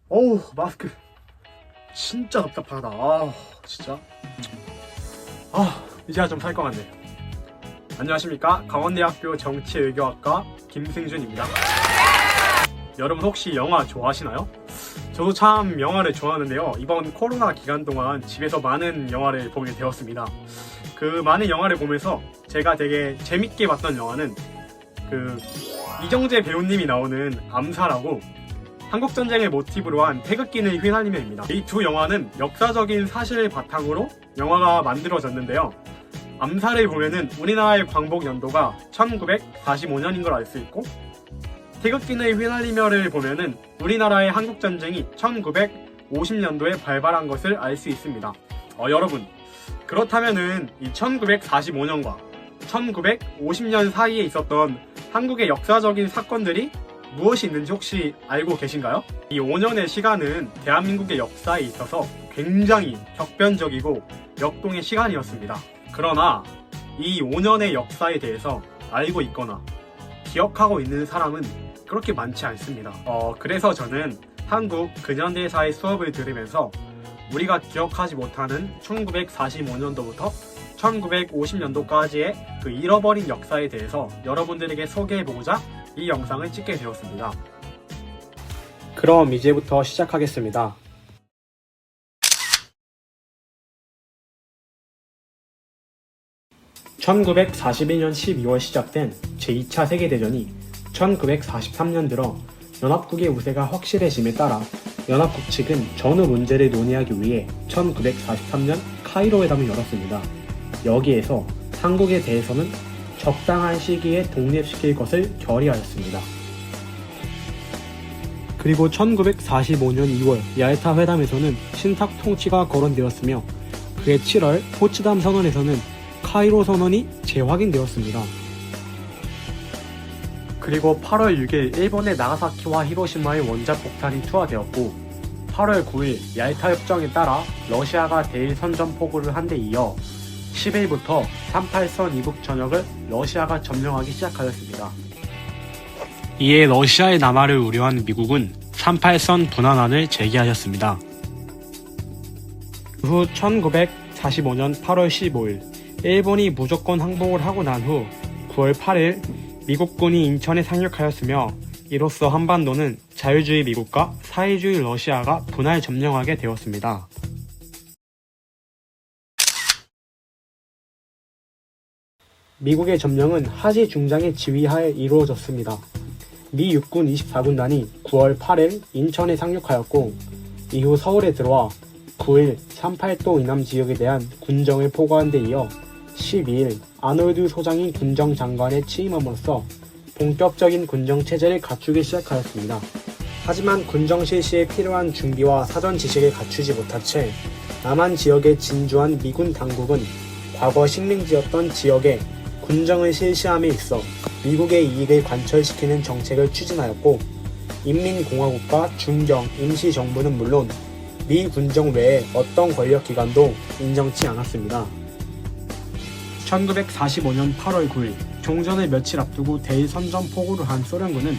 어우, 마스크 진짜 답답하다. 진짜 이제야 좀 살 것 같네. 안녕하십니까, 강원대학교 정치외교학과 김승준입니다. 여러분 혹시 영화 좋아하시나요? 저도 참 영화를 좋아하는데요, 이번 코로나 기간 동안 집에서 많은 영화를 보게 되었습니다. 그 많은 영화를 보면서 제가 되게 재밌게 봤던 영화는 이정재 배우님이 나오는 암사라고, 한국전쟁을 모티브로 한 태극기는 휘날리며입니다. 이 두 영화는 역사적인 사실을 바탕으로 영화가 만들어졌는데요, 암사를 보면은 우리나라의 광복 연도가 1945년인 걸 알 수 있고, 태극기는 휘날리며를 보면은 우리나라의 한국전쟁이 1950년도에 발발한 것을 알 수 있습니다. 여러분, 그렇다면은 이 1945년과 1950년 사이에 있었던 한국의 역사적인 사건들이 무엇이 있는지 혹시 알고 계신가요? 이 5년의 시간은 대한민국의 역사에 있어서 굉장히 격변적이고 역동의 시간이었습니다. 그러나 이 5년의 역사에 대해서 알고 있거나 기억하고 있는 사람은 그렇게 많지 않습니다. 그래서 저는 한국 근현대사의 수업을 들으면서 우리가 기억하지 못하는 1945년도부터 1950년도까지의 그 잃어버린 역사에 대해서 여러분들에게 소개해보고자 이 영상을 찍게 되었습니다. 그럼 이제부터 시작하겠습니다. (1942년 12월) 시작된 제2차 세계대전이 1943년 들어 연합국의 우세가 확실해짐에 따라 연합국 측은 전후 문제를 논의하기 위해 1943년 카이로 회담을 열었습니다. 여기에서 한국에 대해서는 적당한 시기에 독립시킬 것을 결의하였습니다. 그리고 1945년 2월 얄타 회담에서는 신탁 통치가 거론되었으며, 그해 7월 포츠담 선언에서는 카이로 선언이 재확인되었습니다. 그리고 8월 6일 일본의 나가사키와 히로시마의 원자 폭탄이 투하되었고, 8월 9일 얄타 협정에 따라 러시아가 대일 선전포고를 한 데 이어 10일부터 38선 이북 전역을 러시아가 점령하기 시작하였습니다. 이에 러시아의 남하를 우려한 미국은 38선 분환안을 제기하였습니다. 후 1945년 8월 15일 일본이 무조건 항복을 하고 난 후 9월 8일 미국군이 인천에 상륙하였으며, 이로써 한반도는 자유주의 미국과 사회주의 러시아가 분할 점령하게 되었습니다. 미국의 점령은 하지 중장의 지휘하에 이루어졌습니다. 미 육군 24군단이 9월 8일 인천에 상륙하였고, 이후 서울에 들어와 9일 38도 이남 지역에 대한 군정을 포고한 데 이어 12일 아놀드 소장이 군정장관에 취임함으로써 본격적인 군정체제를 갖추기 시작하였습니다. 하지만 군정 실시에 필요한 준비와 사전 지식을 갖추지 못한 채 남한 지역에 진주한 미군 당국은 과거 식민지였던 지역에 군정을 실시함에 있어 미국의 이익을 관철시키는 정책을 추진하였고, 인민공화국과 중경 임시정부는 물론 미 군정 외에 어떤 권력기관도 인정치 않았습니다. 1945년 8월 9일 종전을 며칠 앞두고 대일 선전포고를 한 소련군은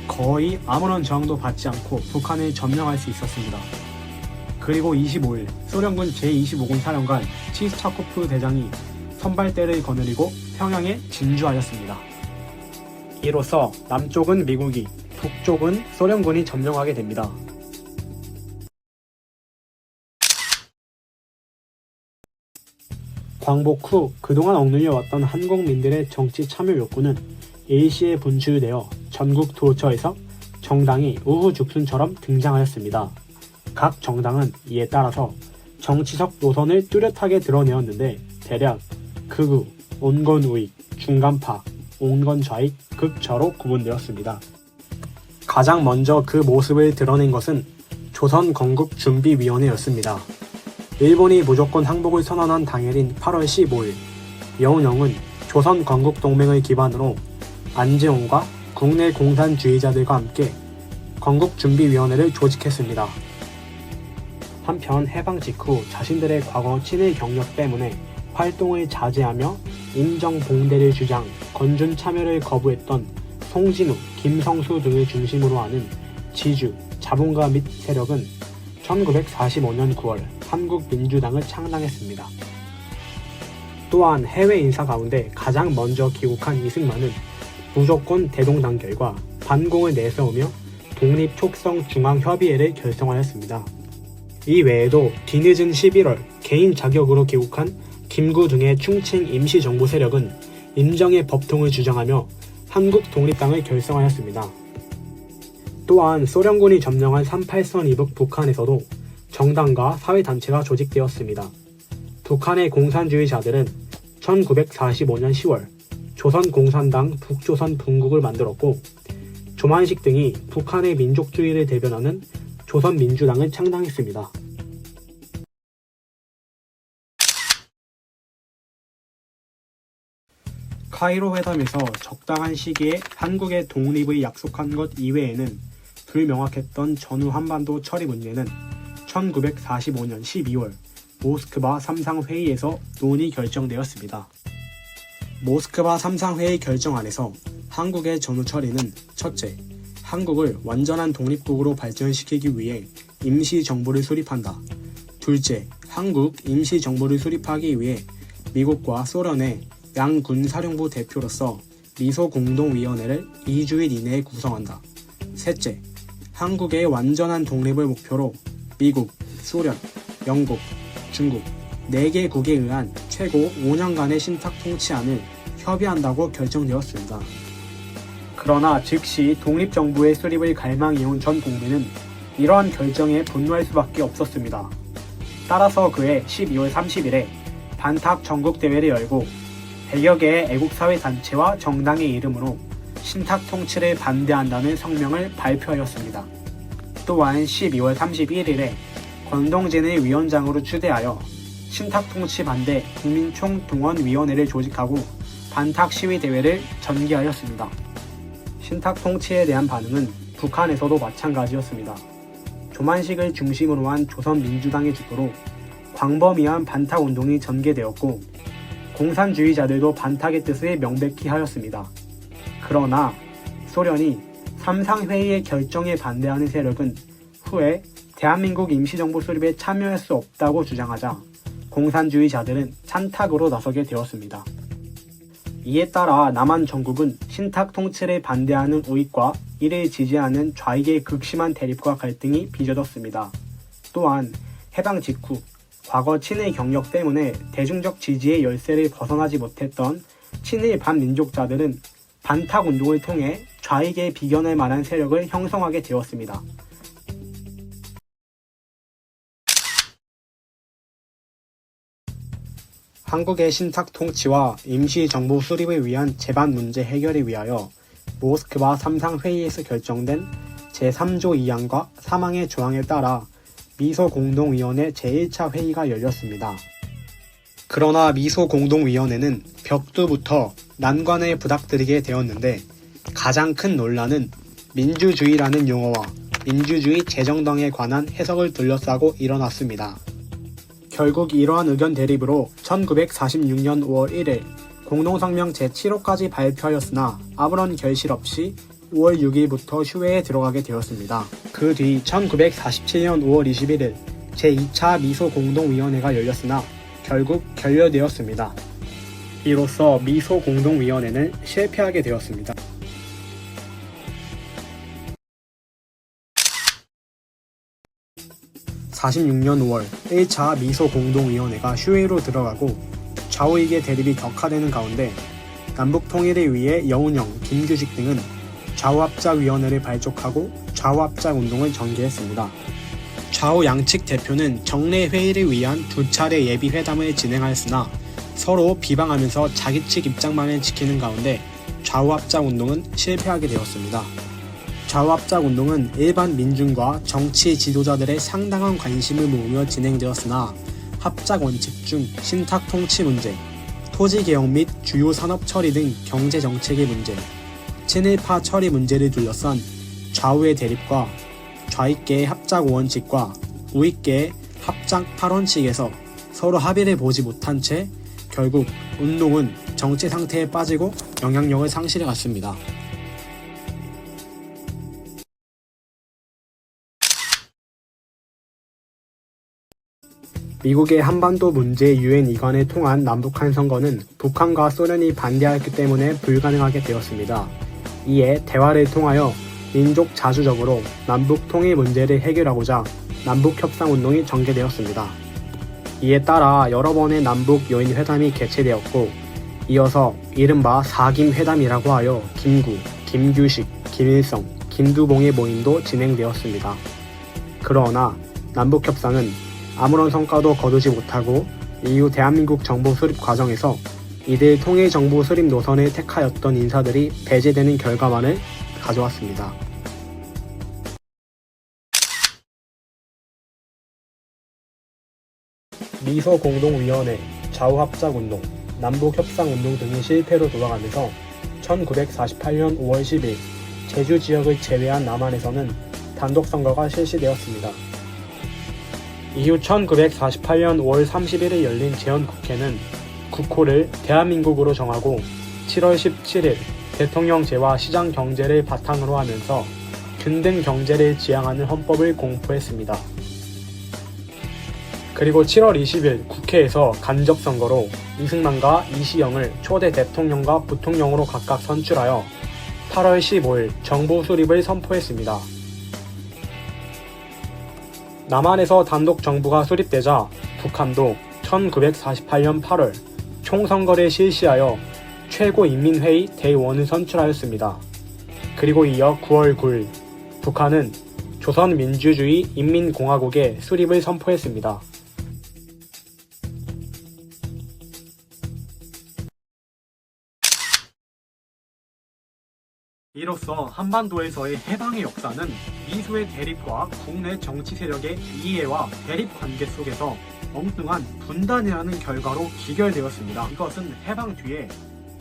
거의 아무런 저항도 받지 않고 북한을 점령할 수 있었습니다. 그리고 25일 소련군 제25군 사령관 치스차코프 대장이 선발대를 거느리고 평양에 진주하였습니다. 이로써 남쪽은 미국이, 북쪽은 소련군이 점령하게 됩니다. 광복 후 그동안 억눌려왔던 한국민들의 정치 참여 욕구는 일시에 분출되어 전국 도처에서 정당이 우후죽순처럼 등장하였습니다. 각 정당은 이에 따라서 정치적 노선을 뚜렷하게 드러내었는데, 대략 극우, 온건우익, 중간파, 온건좌익, 극좌로 구분되었습니다. 가장 먼저 그 모습을 드러낸 것은 조선건국준비위원회였습니다. 일본이 무조건 항복을 선언한 당일인 8월 15일 영웅은 조선건국동맹을 기반으로 안재홍과 국내 공산주의자들과 함께 건국준비위원회를 조직했습니다. 한편 해방 직후 자신들의 과거 친일 경력 때문에 활동을 자제하며 인정봉대를 주장, 건준 참여를 거부했던 송진우, 김성수 등을 중심으로 하는 지주, 자본가 및 세력은 1945년 9월 한국민주당을 창당했습니다. 또한 해외 인사 가운데 가장 먼저 귀국한 이승만은 무조건 대동단결과 반공을 내세우며 독립촉성중앙협의회를 결성하였습니다. 이 외에도 뒤늦은 11월 개인 자격으로 귀국한 김구 등의 충칭 임시정부 세력은 임정의 법통을 주장하며 한국 독립당을 결성하였습니다. 또한 소련군이 점령한 38선 이북 북한에서도 정당과 사회단체가 조직되었습니다. 북한의 공산주의자들은 1945년 10월 조선공산당 북조선 분국을 만들었고 조만식 등이 북한의 민족주의를 대변하는 조선민주당을 창당했습니다. 카이로 회담에서 적당한 시기에 한국의 독립을 약속한 것 이외에는 불명확했던 전후 한반도 처리 문제는 1945년 12월 모스크바 3상 회의에서 논의 결정되었습니다. 모스크바 3상 회의 결정안에서 한국의 전후 처리는 첫째, 한국을 완전한 독립국으로 발전시키기 위해 임시정부를 수립한다. 둘째, 한국 임시정부를 수립하기 위해 미국과 소련의 양군 사령부 대표로서 미소공동위원회를 2주일 이내에 구성한다. 셋째, 한국의 완전한 독립을 목표로 미국, 소련, 영국, 중국 4개국에 의한 최고 5년간의 신탁통치안을 협의한다고 결정되었습니다. 그러나 즉시 독립정부의 수립을 갈망해온 전 국민은 이러한 결정에 분노할 수밖에 없었습니다. 따라서 그해 12월 30일에 반탁 전국대회를 열고 100여 개의 애국사회단체와 정당의 이름으로 신탁통치를 반대한다는 성명을 발표하였습니다. 또한 12월 31일에 권동진을 위원장으로 추대하여 신탁통치 반대 국민총동원위원회를 조직하고 반탁 시위대회를 전개하였습니다. 신탁통치에 대한 반응은 북한에서도 마찬가지였습니다. 조만식을 중심으로 한 조선민주당의 주도로 광범위한 반탁운동이 전개되었고 공산주의자들도 반탁의 뜻을 명백히 하였습니다. 그러나 소련이 3상 회의의 결정에 반대하는 세력은 후에 대한민국 임시정부 수립에 참여할 수 없다고 주장하자 공산주의자들은 찬탁으로 나서게 되었습니다. 이에 따라 남한 전국은 신탁 통치를 반대하는 우익과 이를 지지하는 좌익의 극심한 대립과 갈등이 빚어졌습니다. 또한 해방 직후 과거 친일 경력 때문에 대중적 지지의 열쇠를 벗어나지 못했던 친일 반민족자들은 반탁 운동을 통해 좌익에 비견할 만한 세력을 형성하게 되었습니다. 한국의 신탁 통치와 임시정부 수립을 위한 제반 문제 해결을 위하여 모스크바 3상 회의에서 결정된 제3조 2항과 3항의 조항에 따라 미소공동위원회 제1차 회의가 열렸습니다. 그러나 미소공동위원회는 벽두부터 난관을 부닥뜨리게 되었는데 가장 큰 논란은 민주주의라는 용어와 민주주의 재정당에 관한 해석을 둘러싸고 일어났습니다. 결국 이러한 의견 대립으로 1946년 5월 1일 공동성명 제7호까지 발표하였으나 아무런 결실 없이 5월 6일부터 휴회에 들어가게 되었습니다. 그 뒤 1947년 5월 21일 제2차 미소공동위원회가 열렸으나 결국 결렬되었습니다. 이로써 미소공동위원회는 실패하게 되었습니다. 46년 5월 1차 미소공동위원회가 휴회로 들어가고 좌우익의 대립이 격화되는 가운데 남북통일을 위해 여운형, 김규식 등은 좌우합작위원회를 발족하고 좌우합작운동을 전개했습니다. 좌우 양측 대표는 정례 회의를 위한 2차례 예비회담을 진행하였으나 서로 비방하면서 자기 측 입장만을 지키는 가운데 좌우합작운동은 실패하게 되었습니다. 좌우합작운동은 일반 민중과 정치 지도자들의 상당한 관심을 모으며 진행되었으나 합작 원칙 중 신탁 통치 문제, 토지 개혁 및 주요 산업 처리 등 경제 정책의 문제, 친일파 처리 문제를 둘러싼 좌우의 대립과 좌익계의 합작 5원칙과 우익계의 합작 8원칙에서 서로 합의를 보지 못한 채 결국 운동은 정체 상태에 빠지고 영향력을 상실해 갔습니다. 미국의 한반도 문제 유엔 이관을 통한 남북한 선거는 북한과 소련이 반대하였기 때문에 불가능하게 되었습니다. 이에 대화를 통하여 민족 자주적으로 남북 통일 문제를 해결하고자 남북협상운동이 전개되었습니다. 이에 따라 여러 번의 남북 요인 회담이 개최되었고, 이어서 이른바 4김 회담이라고 하여 김구, 김규식, 김일성, 김두봉의 모임도 진행되었습니다. 그러나 남북협상은 아무런 성과도 거두지 못하고 이후 대한민국 정부 수립 과정에서 이들 통일정부 수립 노선을 택하였던 인사들이 배제되는 결과만을 가져왔습니다. 미소공동위원회, 좌우합작운동, 남북협상운동 등이 실패로 돌아가면서 1948년 5월 10일 제주 지역을 제외한 남한에서는 단독선거가 실시되었습니다. 이후 1948년 5월 31일 열린 재헌국회는 국호를 대한민국으로 정하고 7월 17일 대통령제와 시장경제를 바탕으로 하면서 균등 경제를 지향하는 헌법을 공포했습니다. 그리고 7월 20일 국회에서 간접선거로 이승만과 이시영을 초대 대통령과 부통령으로 각각 선출하여 8월 15일 정부 수립을 선포했습니다. 남한에서 단독 정부가 수립되자 북한도 1948년 8월 총선거를 실시하여 최고인민회의 대의원을 선출하였습니다. 그리고 이어 9월 9일 북한은 조선민주주의 인민공화국의 수립을 선포했습니다. 이로써 한반도에서의 해방의 역사는 미소의 대립과 국내 정치 세력의 이해와 대립 관계 속에서 엉뚱한 분단이라는 결과로 기결되었습니다. 이것은 해방 뒤에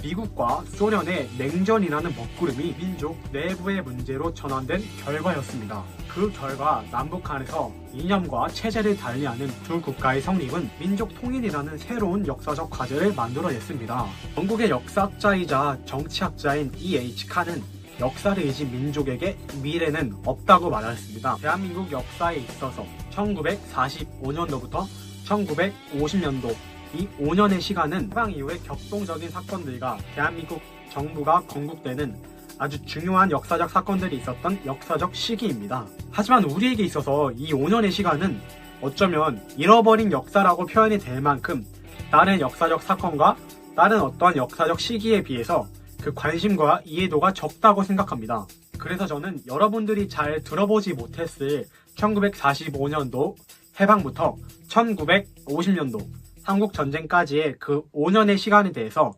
미국과 소련의 냉전이라는 먹구름이 민족 내부의 문제로 전환된 결과였습니다. 그 결과 남북한에서 이념과 체제를 달리하는 두 국가의 성립은 민족 통일이라는 새로운 역사적 과제를 만들어냈습니다. 영국의 역사학자이자 정치학자인 E.H. 칸은 역사를 잊은 민족에게 미래는 없다고 말하였습니다. 대한민국 역사에 있어서 1945년도부터 1950년도 이 5년의 시간은 해방 이후의 격동적인 사건들과 대한민국 정부가 건국되는 아주 중요한 역사적 사건들이 있었던 역사적 시기입니다. 하지만 우리에게 있어서 이 5년의 시간은 어쩌면 잃어버린 역사라고 표현이 될 만큼 다른 역사적 사건과 다른 어떠한 역사적 시기에 비해서 그 관심과 이해도가 적다고 생각합니다. 그래서 저는 여러분들이 잘 들어보지 못했을 1945년도 해방부터 1950년도 한국전쟁까지의 그 5년의 시간에 대해서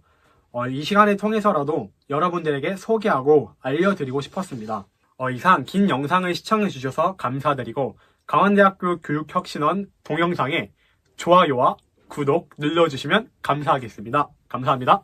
이 시간을 통해서라도 여러분들에게 소개하고 알려드리고 싶었습니다. 이상 긴 영상을 시청해주셔서 감사드리고 강원대학교 교육혁신원 동영상에 좋아요와 구독 눌러주시면 감사하겠습니다. 감사합니다.